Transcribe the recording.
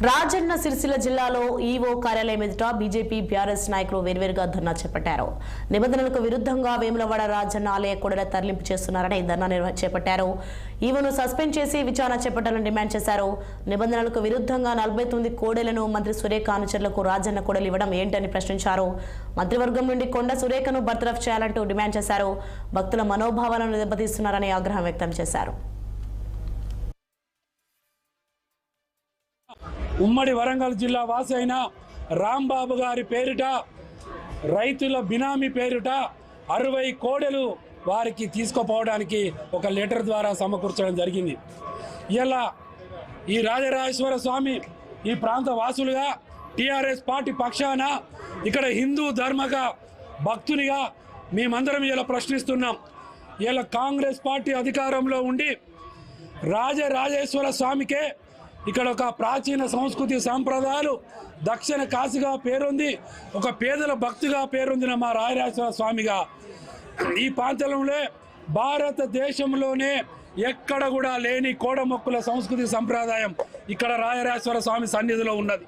రాజన్న సిరిసిల్ల జిల్లాలో ఈవో కార్యాలయం ఎదుట బీజేపీ బీఆర్ఎస్ నాయకులు వేర్వేరుగా ధర్నా చేపట్టారు. నిబంధనలకు విరుద్ధంగా వేములవాడ రాజన్న ఆలయ కోడెల తరలింపు చేస్తున్నారని ధర్నా చేపట్టారు. ఈవోను సస్పెండ్ చేసి విచారణ చేపట్టాలని డిమాండ్ చేశారు. నిబంధనలకు విరుద్ధంగా 49 కోడెలను మంత్రి సురేఖ అనుచరులకు రాజన్న కోడెలు ఇవ్వడం ఏంటని ప్రశ్నించారు. మంత్రివర్గం నుండి కొండ సురేఖను బర్తరఫ్ చేయాలంటూ డిమాండ్ చేశారు. భక్తుల మనోభావాలను దెబ్బతీస్తున్నారని ఆగ్రహం వ్యక్తం చేశారు. ఉమ్మడి వరంగల్ జిల్లా వాసి అయిన రాంబాబు గారి పేరిట రైతుల బినామీ పేరిట 60 కోడెలు వారికి తీసుకుపోవడానికి ఒక లెటర్ ద్వారా సమకూర్చడం జరిగింది. ఇలా ఈ రాజరాజేశ్వర స్వామి ఈ ప్రాంత వాసులుగా టీఆర్ఎస్ పార్టీ పక్షాన ఇక్కడ హిందూ ధర్మగా భక్తునిగా మేమందరం ఇలా ప్రశ్నిస్తున్నాం. ఇలా కాంగ్రెస్ పార్టీ అధికారంలో ఉండి రాజరాజేశ్వర స్వామికే ఇక్కడ ఒక ప్రాచీన సంస్కృతి సాంప్రదాయాలు దక్షిణ కాశీగా పేరుంది, ఒక పేదల భక్తిగా పేరొందిన మా రాజరాజేశ్వర స్వామిగా ఈ ప్రాంతంలో భారతదేశంలోనే ఎక్కడ కూడా లేని కోడమొక్కుల సంస్కృతి సంప్రదాయం ఇక్కడ రాజరాజేశ్వర స్వామి సన్నిధిలో ఉన్నది.